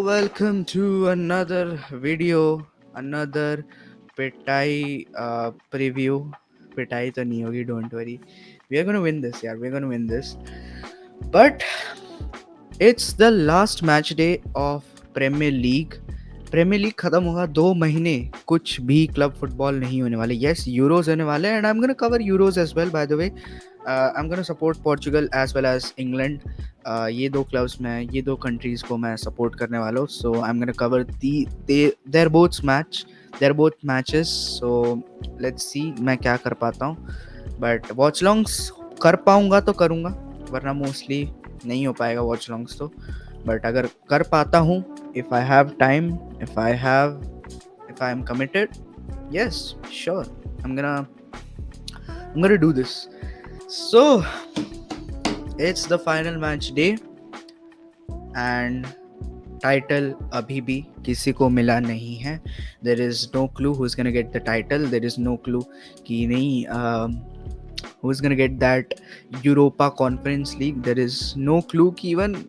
Welcome to another video, another Petai preview. Petai to nahi hogi, don't worry. We are gonna win this, yeah, we're gonna win this. But it's the last match day of Premier League. Premier League खत्म होगा 2 महीने कुछ भी club football नहीं होने वाले. Yes, Euros होने वाले and I am gonna cover Euros as well. By the way, I am gonna support Portugal as well as England. ये दो क्लब्स में, ये दो कंट्रीज को मैं सपोर्ट करने वाला हूँ. So I am gonna cover there both matches. So let's see मैं क्या कर पाता हूँ. बट वॉच लॉन्ग्स कर पाऊंगा तो करूँगा, वरना मोस्टली नहीं हो पाएगा वॉच लॉन्ग्स तो. बट अगर कर पाता हूँ, if I have time, if I am committed, yes, sure, I'm gonna do this. So it's the final match day and title अभी भी किसी को मिला नहीं है. There is no clue who's gonna get the title. There is no clue कि नहीं who's gonna get that Europa Conference League. There is no clue कि even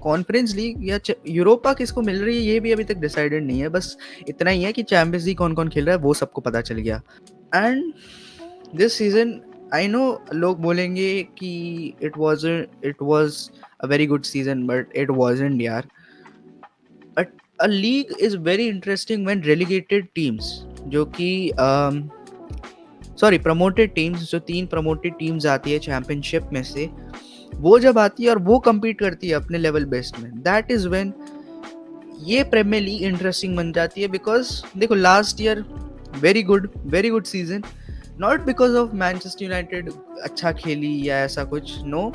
कॉन्फ्रेंस लीग या यूरोपा किसको मिल रही है ये भी अभी तक डिसाइडेड नहीं है. बस इतना ही है कि चैंपियंस लीग कौन कौन खेल रहा है वो सबको पता चल गया. And this season, I know लोग बोलेंगे कि it was a very good season, but it wasn't यार. But a league is very interesting when relegated teams, जो कि प्रमोटेड टीम्स, जो 3 प्रमोटेड टीम्स आती है चैंपियनशिप में से, वो जब आती है और वो compete करती है अपने लेवल बेस्ट में, दैट इज व्हेन ये प्रीमियर लीग इंटरेस्टिंग बन जाती है. बिकॉज देखो, last year very good season, not because of Manchester United अच्छा खेली या ऐसा कुछ. No,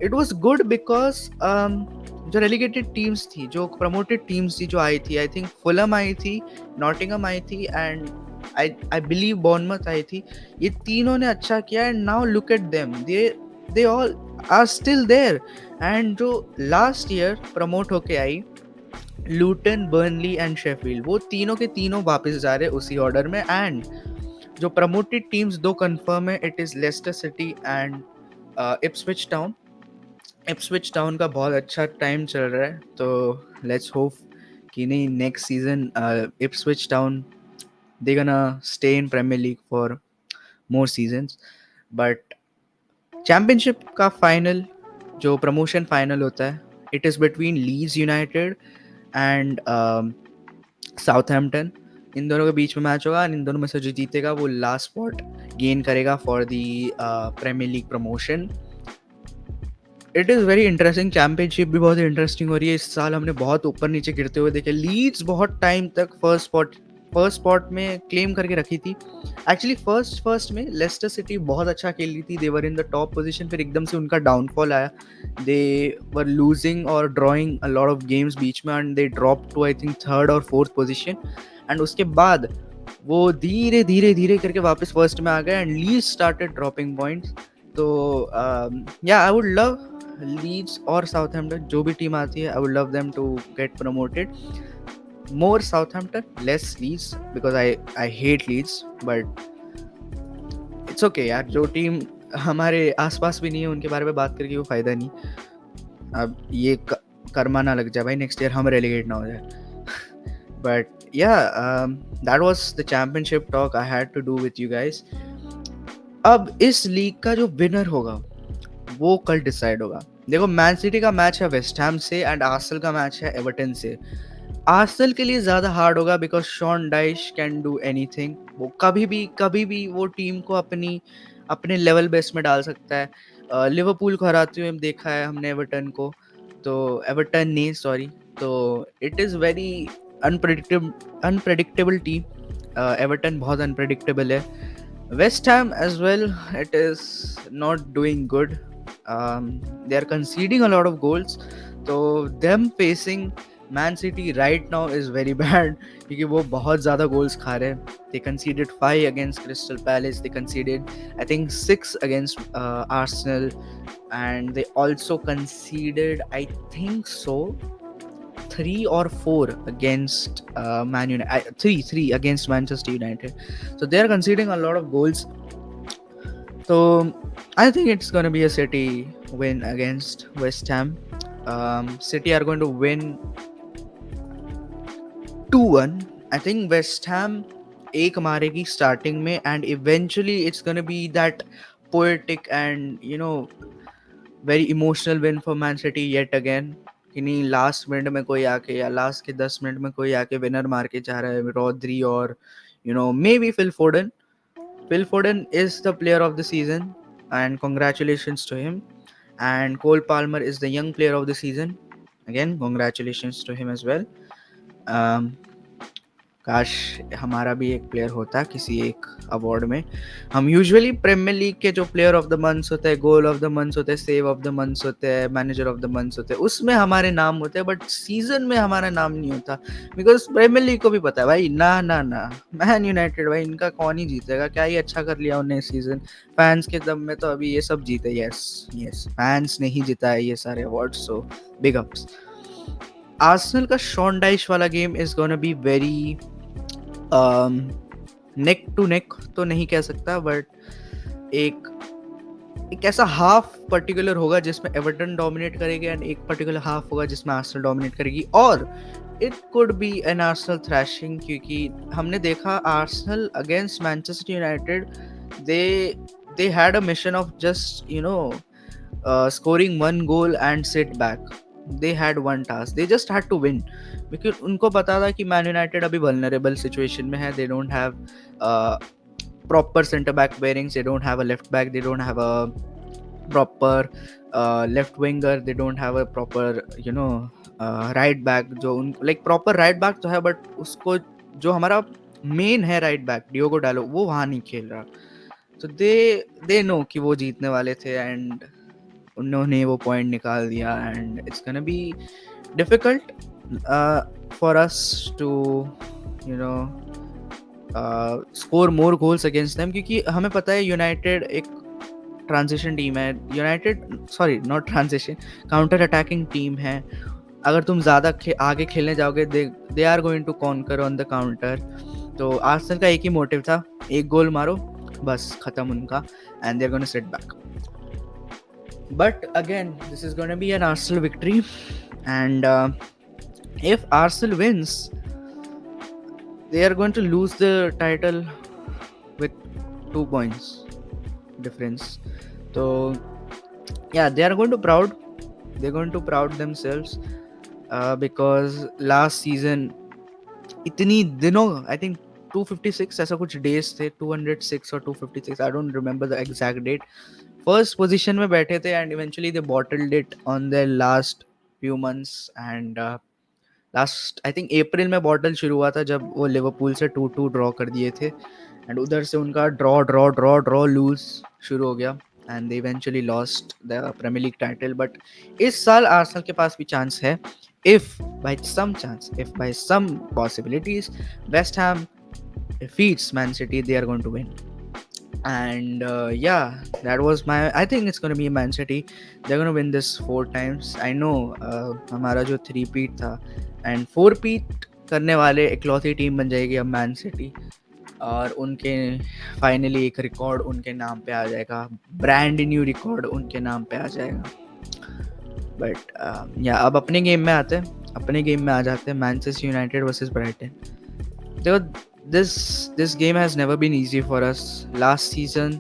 it was good because जो रेलीगेटेड टीम्स थी, जो प्रमोटेड टीम्स थी, जो आई थी, आई थिंक फुलम आई थी, नॉटिंगहम आई थी एंड आई बिलीव बॉर्नमथ आई थी. ये तीनों ने अच्छा किया and now look at them, they all are still there. And जो लास्ट ईयर प्रमोट होके आई, लूटन, बर्नली एंड शेफील्ड, वो तीनों के तीनों वापस जा रहे उसी ऑर्डर में. एंड जो प्रमोटेड टीम्स दो कंफर्म है, it is Leicester City and Ipswich town. Ipswich town का बहुत अच्छा टाइम चल रहा है, तो लेट्स होप कि नहीं next season Ipswich Town they gonna stay in Premier League for more seasons. But Championship का फाइनल, जो प्रमोशन फाइनल होता है, it is between Leeds United and Southampton. इन दोनों के बीच में मैच होगा और इन दोनों में से जो जीतेगा वो लास्ट स्पॉट गेन करेगा for the Premier League promotion. It is very interesting. Championship भी बहुत इंटरेस्टिंग हो रही है. इस साल हमने बहुत ऊपर नीचे गिरते हुए देखे. लीड्स बहुत टाइम तक फर्स्ट स्पॉट में क्लेम करके रखी थी. एक्चुअली फर्स्ट में लेस्टर सिटी बहुत अच्छा खेल रही थी, they were in the top position. फिर एकदम से उनका डाउनफॉल आया, दे वर लूजिंग और drawing a lot of games बीच में and they drop to I think 3rd और 4th पोजीशन. एंड उसके बाद वो धीरे धीरे धीरे करके वापस फर्स्ट में आ गए and Leeds started dropping points. तो yeah I would love Leeds और साउथहैम्पटन, जो भी टीम आती है, I would love them to get promoted. More Southampton, less Leeds, because I hate Leeds, but it's okay यार. जो टीम हमारे आसपास भी नहीं है उनके बारे में बात करके वो फायदा नहीं. अब ये कर्मा ना लग जाए भाई, नेक्स्ट ईयर हम रेलीगेट ना हो जाए. But yeah, that was the Championship talk I had to do with you guys. अब इस लीग का जो विनर होगा वो कल डिसाइड होगा. देखो, मैन सिटी का मैच है वेस्ट हैम से एंड आर्सेनल का मैच है एवर्टन से. आर्सेनल के लिए ज़्यादा हार्ड होगा because Sean Dyche can do anything. वो कभी भी वो टीम को अपने लेवल बेस में डाल सकता है. लिवरपूल को हराते हुए देखा है हमने एवर्टन को, तो एवर्टन नहीं, सॉरी. तो it is very unpredictable team. Everton बहुत अनप्रेडिक्टेबल है. West Ham as well, it is not doing good. They are conceding a lot of goals. So them facing Man City right now is very bad क्योंकि वो बहुत ज़्यादा goals खा रहे हैं. They conceded 5 against Crystal Palace. They conceded I think 6 against Arsenal, and they also conceded, I think so, 3 or 4 against Man United. Three against Manchester United. So they are conceding a lot of goals. So I think it's going to be a City win against West Ham. City are going to win 2-1. I think West Ham एक मारेगी starting में, and eventually it's gonna be that poetic and very emotional win for Man City yet again. कि नहीं, last minute में कोई आके या last के 10 मिनट में कोई आके विनर मार के जा रहा है, रॉड्री और may be Phil Foden. Phil Foden is the player of the season, and congratulations to him. And Cole Palmer is the young player of the season. Again, congratulations to him as well. Um, काश हमारा भी एक player होता किसी एक award में. हम usually premiere league के जो प्लेयर ऑफ द मंथ होते हैं, गोल ऑफ द मंथ होते हैं, सेव ऑफ द मंथ होते हैं, मैनेजर ऑफ द मंथ होते हैं, उसमें हमारे नाम होते हैं, बट सीजन में हमारा नाम नहीं होता. बिकॉज प्रीमियर लीग को भी पता है भाई, ना ना ना मैन यूनाइटेड भाई, इनका कौन ही जीतेगा, क्या ही अच्छा कर लिया उन्हें सीजन. फैंस के दम में तो अभी ये सब जीते. यस यस, फैंस ने ही जीता है ये सारे award, so big ups. Arsenal का शॉन डाइश वाला game is gonna be very neck to neck तो नहीं कह सकता, बट एक ऐसा हाफ पर्टिकुलर होगा जिसमें एवर्टन डोमिनेट करेगी, एंड एक पर्टिकुलर हाफ होगा जिसमें आर्सेनल डोमिनेट करेगी. और it could be an Arsenal thrashing, क्योंकि हमने देखा Arsenal against Manchester United, they had a mission of just scoring one goal and sit back. They had one task, they just had to win, because उनको पता था कि man United अभी vulnerable situation में है. They don't have proper center back pairings, they don't have a left back, they don't have a proper left winger, they don't have a proper right back. जो like proper right back तो है, but उसको जो हमारा main है right back Diogo डालो, वो वहाँ नहीं खेल रहा. तो दे नो कि वो जीतने वाले थे, एंड उन्होंने वो पॉइंट निकाल दिया. And it's gonna be difficult for us to score more goals against them, क्योंकि हमें पता है यूनाइटेड एक ट्रांजिशन टीम है. United sorry not transition, counter attacking team है. अगर तुम ज़्यादा आगे खेलने जाओगे, they are going to conquer on the counter. तो आर्सेनल का एक ही मोटिव था, एक गोल मारो बस, खत्म उनका, and they are gonna sit back. But again, this is going to be an Arsenal victory, and if Arsenal wins, they are going to lose the title with 2 points difference. So yeah, they are going to proud themselves, because last season इतनी दिनों, I think 256 ऐसा कुछ days थे, 206 or 256, I don't remember the exact date. First position में बैठे थे, and eventually they bottled it on their last few months. And last I think April में bottle शुरू हुआ था, जब वो लिवरपूल से 2-2 ड्रॉ कर दिए थे, एंड उधर से उनका ड्रॉ लूज शुरू हो गया, and they eventually lost the Premier League title. But इस साल आर्सेनल के पास भी चांस है, if by some possibilities West Ham defeats Man City, they are going to win. And yeah, that was I think it's going to be Man City. They're going to win this 4 times. I know हमारा जो 3-peat था, and 4-peat करने वाले इकलौती team बन जाएगी अब man city, और उनके फाइनली एक रिकॉर्ड उनके नाम पे आ जाएगा, ब्रांड न्यू रिकॉर्ड उनके नाम पे आ जाएगा. बट या अब अपने गेम में आ जाते हैं, मैनचेस्टर यूनाइटेड वर्सेस ब्राइटन. देखो, this game has never been easy for us. Last season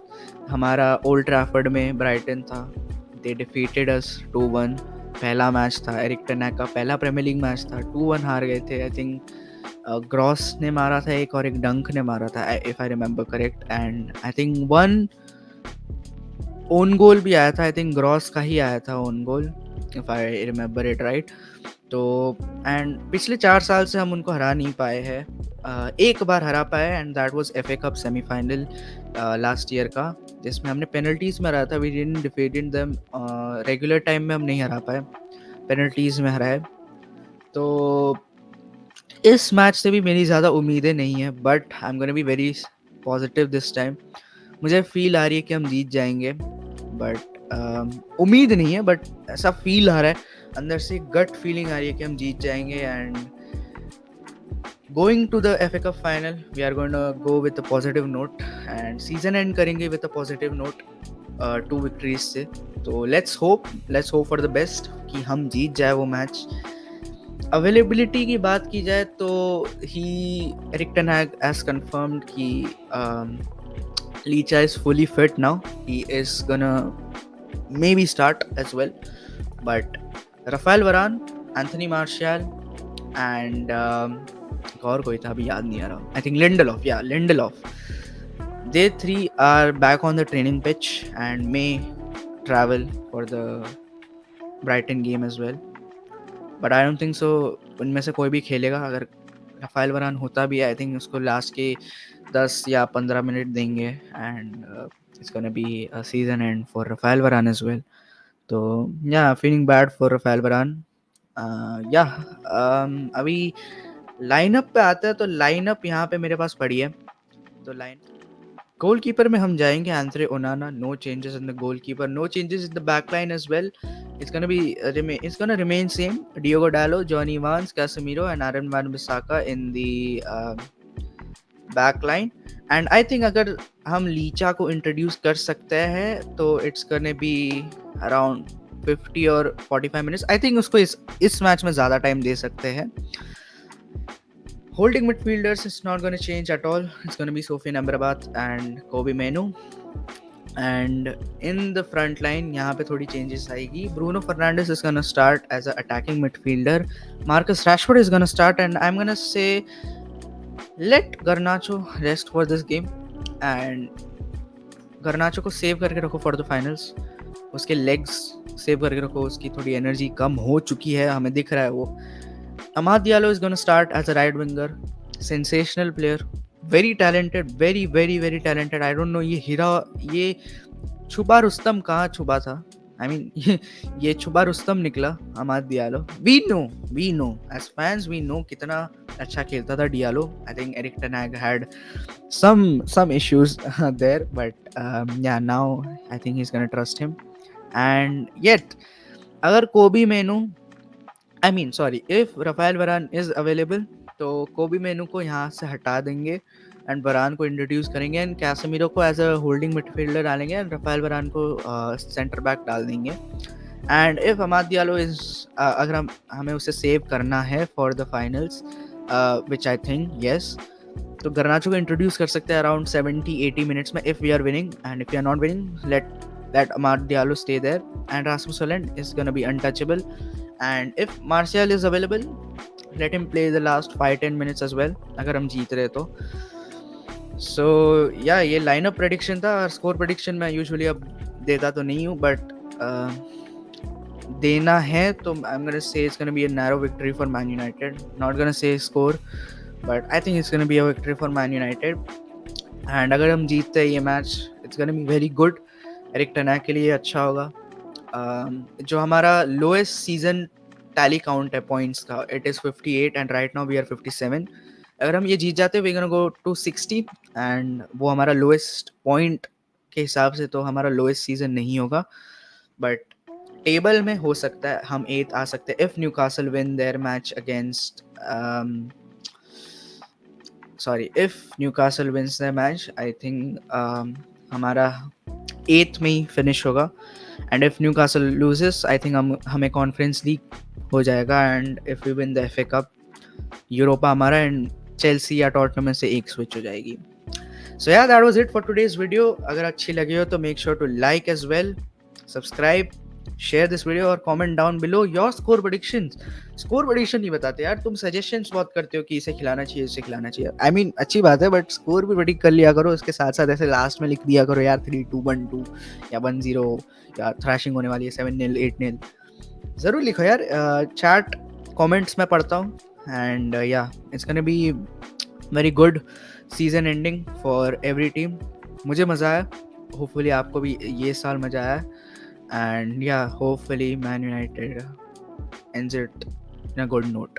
हमारा ओल्ड ट्रैफर्ड में ब्राइटन था, they defeated us 2-1. पहला मैच था, एरिक टेन हैग का पहला प्रीमियर लीग मैच था, 2-1 हार गए थे. आई थिंक ग्रॉस ने मारा था एक, और एक डंक ने मारा था, if I remember correct. And I think 1 own goal भी आया था, आई थिंक ग्रॉस का ही आया था own goal, if I remember it right. तो एंड पिछले 4 साल से हम उनको हरा नहीं पाए हैं. एक बार हरा पाए, and that was FA cup semifinal last year का, जिसमें हमने पेनल्टीज़ में हराया था. We didn't defeated them, regular time में हम नहीं हरा पाए, पेनल्टीज़ में हराए. तो इस मैच से भी मेरी ज़्यादा उम्मीदें नहीं है, but I am gonna be very positive this time. मुझे फील आ रही है कि हम जीत जाएंगे, बट उम्मीद नहीं है, बट ऐसा फील आ रहा है अंदर से, गट फीलिंग आ रही है कि हम जीत जाएंगे. And going to the FA Cup final, we are going to go with a positive note, end season end करेंगे with a positive note. 2 victories से। तो let's hope for the best कि हम जीत जाए वो मैच। अवेलेबिलिटी की बात की जाए तो ही Erik ten Hag has confirmed कि Licha is fully fit now, he is gonna maybe start as well, but Rafael Varane, Anthony Martial and एक और कोई था, अभी याद नहीं आ रहा, I think Lindelof, they three are back on the training pitch and may travel for the Brighton game as well, but I don't think so उनमें से कोई भी खेलेगा। अगर राफेल वरान होता भी है, आई थिंक उसको लास्ट के 10 या 15 मिनट देंगे and it's gonna be a season end for Raphael Varane as well. तो या फीलिंग बैड फॉर राफेल वरान। या अभी लाइनअप पे आता है, तो लाइनअप यहाँ पे मेरे पास पड़ी है। तो लाइन गोलकीपर में हम जाएंगे Andre Onana, no changes in the goalkeeper, no changes in the backline as well. It's gonna remain same. Diogo Dalot, Johnny Evans, Casemiro, and Aaron Wan-Bissaka in the backline. And I think अगर हम लीचा को introduce कर सकते हैं तो it's gonna be around 50 और 45 minutes. I think उसको इस मैच में ज़्यादा टाइम दे सकते हैं। Holding midfielders is not going to change at all. It's going to be Sofian Amrabat and Kobe Menu. And in the front line, यहाँ पे थोड़ी changes आएगी. Bruno Fernandes is going to start as an attacking midfielder. Marcus Rashford is going to start, and I'm going to say let Garnacho rest for this game. And Garnacho को save करके रखो for the finals. उसके legs save करके रखो, उसकी थोड़ी energy कम हो चुकी है, हमें दिख रहा है वो। Amad Diallo is going to start as a right winger. Sensational player, very talented, very very very talented. I don't know ये छुपा रुस्तम कहाँ छुपा था। I mean ये छुपा रुस्तम निकला अमाद Diallo. We know as fans, we know कितना अच्छा खेलता था Diallo. I think Erik ten Hag had some issues there, but yeah, now I think he's gonna trust him. And yet अगर कोबी मेनू if राफेल वरान इज अवेलेबल तो कोबी मेनू को यहाँ से हटा देंगे एंड वरान को इंट्रोड्यूस करेंगे एंड कैसेमिरो को एज अ होल्डिंग मिडफील्डर डालेंगे एंड राफेल वरान को सेंटर बैक डाल देंगे। And if Amad Diallo is अगर हमें उसे सेव करना है for the finals, which I think yes, तो गर्नाचो को इंट्रोड्यूस कर सकते हैं अराउंड 70-80 मिनट्स में if we are winning, and if we are not winning let Amad Diallo stay there and Rasmus Hojlund is going to be untouchable. And if Martial is available, let him play the last 5-10 minutes as well अगर हम जीत रहे तो। So yeah, ये lineup prediction था। और score prediction मैं usually अब देता तो नहीं हूँ, बट देना है तो I'm gonna say it's gonna be a narrow victory for Man United. Not gonna say score, but I think it's gonna be a victory for Man United. And अगर हम जीतते हैं ये match, it's gonna be very good. Erik ten Hag के लिए अच्छा होगा। जो हमारा लोएस्ट सीजन टैली काउंट है पॉइंट्स का, it is 58 and right now we are 57। अगर हम ये जीत जाते हैं we gonna go to 60 and वो हमारा लोएस्ट पॉइंट के हिसाब से तो हमारा लोएस्ट सीजन नहीं होगा, बट टेबल में हो सकता है हम 8th आ सकते हैं if Newcastle win their match against if Newcastle wins their match, I think हमारा 8th में ही फिनिश होगा। And if Newcastle loses, I think हमें कॉन्फ्रेंस लीग हो जाएगा। And if we win the FA Cup, Europa हमारा and Chelsea या Tottenham में से एक स्विच हो जाएगी। So yeah that was it for today's video. अगर अच्छी लगी हो तो make sure to like as well, subscribe, share this video और comment down below your score predictions. Score prediction नहीं बताते यार, तुम सजेशंस बहुत करते हो कि इसे खिलाना चाहिए, इसे खिलाना चाहिए। आई मीन अच्छी बात है, बट स्कोर भी प्रेडिक्ट कर लिया करो, उसके साथ साथ ऐसे लास्ट में लिख दिया करो यार 3-2, 1-2 या 1-0 या थ्रैशिंग होने वाली है 7-0, 8-0। ज़रूर लिखो यार, चैट कमेंट्स में पढ़ता हूँ। एंड या it's gonna be very good season ending for every team. मुझे मज़ा आया, होपफुली आपको भी ये साल मज़ा आया। And yeah, hopefully Man United ends it in a good note.